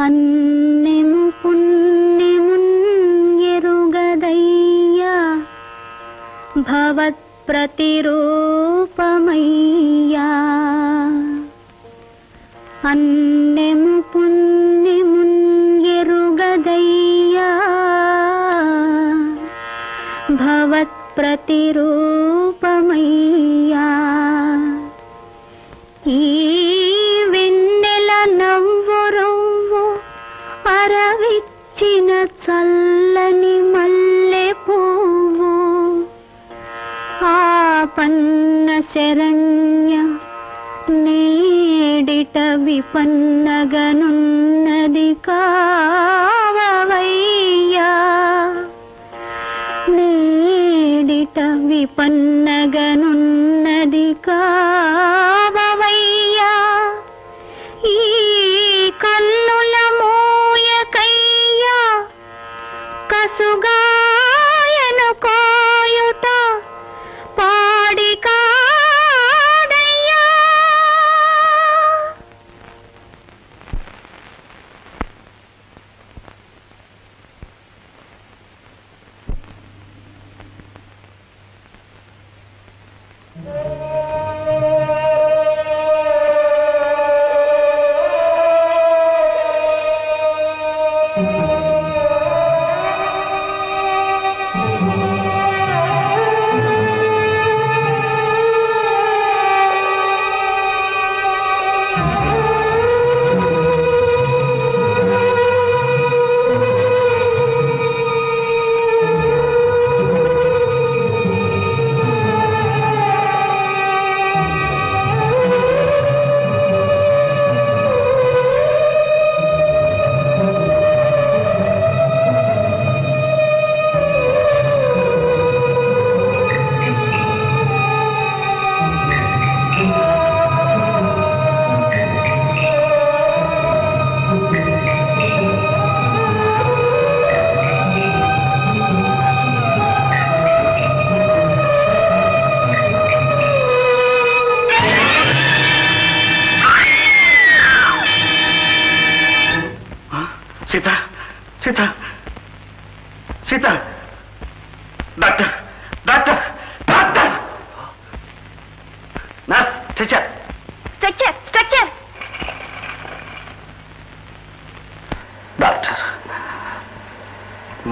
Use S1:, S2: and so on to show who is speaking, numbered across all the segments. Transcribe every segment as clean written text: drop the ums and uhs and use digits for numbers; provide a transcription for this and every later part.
S1: అన్నెము పుణ్యమున్ ఎరుగదయ్యా భవత్ ప్రతిరూపమయ్యా అన్నెము పుణ్యమున్ ఎరుగదయ్యా భవత్ ప్రతిరూపమయ్యా ఈ వెన్నెల నవ్వురవ్వు అరవిచ్చిన చల్లని మల్లె పువ్వు ఆపన్న శరణ్య నేడిట విపన్నగనున్నది కావవయ్యా నేడిట విపన్నగనున్నది కావవయ్యా ఈ కన్నుల మోయకయ్యా కసుగాయను కోయుట పాడి కాదయ్యా
S2: Sita Sita Sita doctor doctor doctor nurse stretcher
S1: structure structure
S2: doctor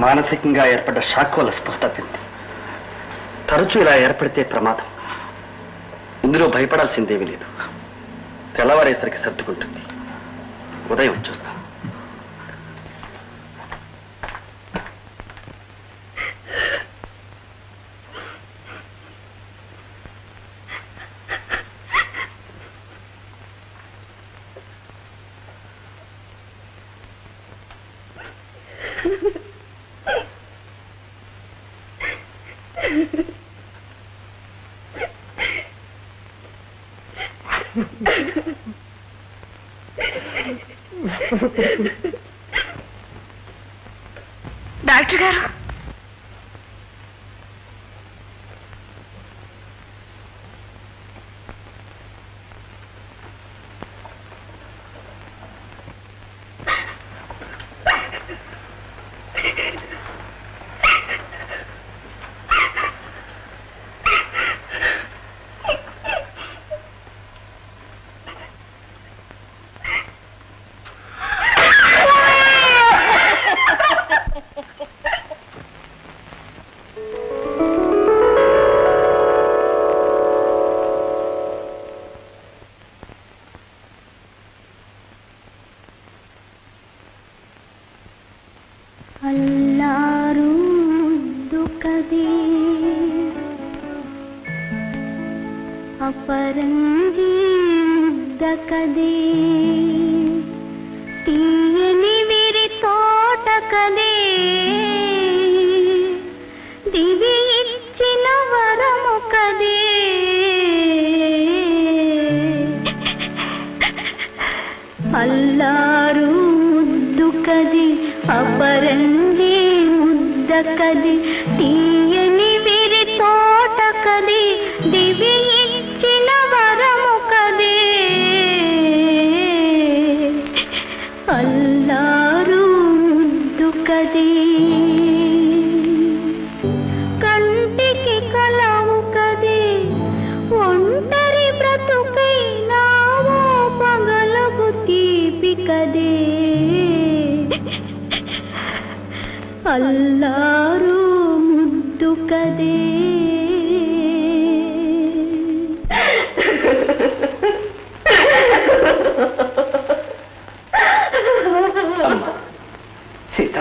S2: మానసికంగా ఏర్పడ్డ షాక్ వల్ల స్పృహ తప్పింది. తరచూ ఇలా ఏర్పడితే ప్రమాదం. ఇందులో భయపడాల్సిందేమీ లేదు. తెల్లవారేసరికి సర్దుకుంటుంది. ఉదయం చూస్తాను.
S1: డాక్టర్ గారు అల్లారు దుఃఖదే అపరంజి దకదే తీయని విరి తోటకదే దివి ఇచ్చిన వరము కదే అల్లారు దుఃఖదే అపరంజి ముద్దకది తీయని విరి తోటకది దివి ఇచ్చిన వరము కదే అల్లా అల్లారు ముద్దు కదే.
S2: సీత,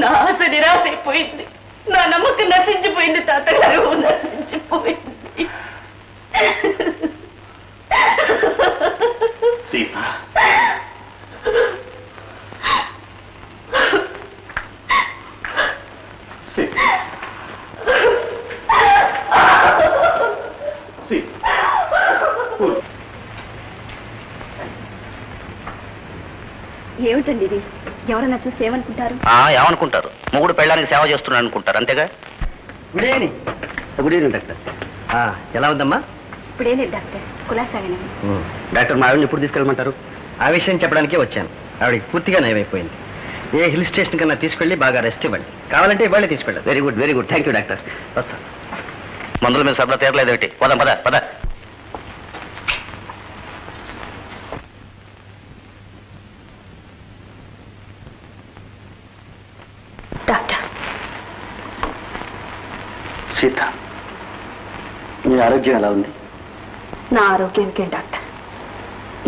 S3: నా ఆశ నిరాశ అయిపోయింది, నా నమ్మకం నశించిపోయింది తాతగారు, నశించిపోయింది.
S2: సీత,
S3: ఏమిటండి ఇది? ఎవరన్నా చూస్తే ఏమనుకుంటారు?
S4: ఏమనుకుంటారు? మొగుడు పెళ్ళానికి సేవ చేస్తున్నాడు అనుకుంటారు, అంతేగా.
S2: Good evening. Good evening doctor. ఎలా ఉందమ్మా?
S3: ఇప్పుడే లేదు డాక్టర్, కులాసాగానే.
S2: డాక్టర్, మా ఆవిడని ఎప్పుడు తీసుకెళ్ళమంటారు? ఆ విషయం చెప్పడానికే వచ్చాను. ఆవిడకి పూర్తిగా నయమైపోయింది. ఏ హిల్ స్టేషన్ కన్నా తీసుకెళ్ళి బాగా రెస్ట్ ఇవ్వండి. కావాలంటే ఇవాళ తీసుకెళ్ళండి. Very good, very good. Thank you doctor. వస్తా.
S4: మందుల మీద సరదా తీరలేదేమిటి? పద పద పద.
S3: డాక్టర్,
S2: సీత, నీ ఆరోగ్యం ఎలా ఉంది?
S3: నా ఆరోగ్యానికే డాక్టర్.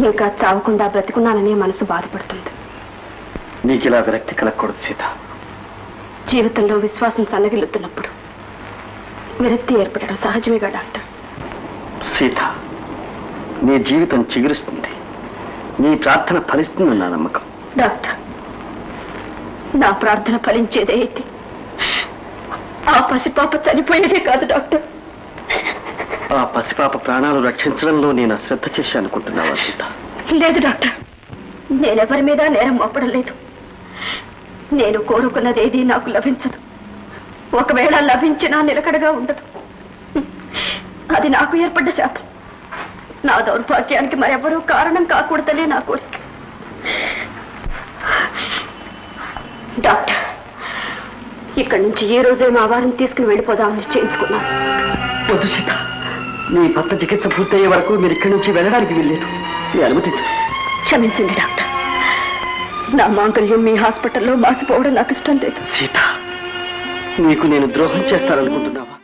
S3: ఇంకా చావకుండా బ్రతికున్నాననే మనసు బాధపడుతుంది.
S2: నీకు ఇలా విరక్తి కలగకూడదు సీత.
S3: జీవితంలో విశ్వాసం సన్నగిల్లుతున్నప్పుడు విరక్తి ఏర్పడడం సహజమేగా డాక్టర్.
S2: సీత, నీ జీవితం చిగురుస్తుంది. నీ ప్రార్థన ఫలిస్తుందన్న నమ్మకం.
S3: డాక్టర్, నా ప్రార్థన ఫలించేదే అయితే ఆ పసిపాప చనిపోయేదే కాదు డాక్టర్.
S2: ఆ పసిపాప ప్రాణాలు రక్షించడంలో నేను అశ్రద్ధ చేసి అనుకుంటున్నావా సీత?
S3: లేదు డాక్టర్, నేనెవరి మీద నేరం మోపడం లేదు. నేను కోరుకున్నదేది నాకు లభించదు. ఒకవేళ లభించినా నిలకడగా ఉండదు. అది నాకు ఏర్పడ్డ శాపం. నా దౌర్భాగ్యానికి మరెవరూ కారణం కాకూడదనే నా కోరిక. డాక్టర్, ఇక్కడి నుంచి ఏ రోజే మా వారిని తీసుకుని వెళ్ళిపోదామని నిశ్చయించుకున్నాను.
S2: వద్దు సీత, నీ భర్త చికిత్స పూర్తయ్యే వరకు మీరు ఇక్కడి నుంచి వెళ్ళడానికి వీల్లేదు. నీ అనుమతించు.
S3: క్షమించండి డాక్టర్, నా మాంగళ్యం మీ హాస్పిటల్లో మాసిపోవడం నాకు ఇష్టం లేదు.
S2: సీత, నీకు నేను ద్రోహం చేస్తాననుకుంటున్నావా?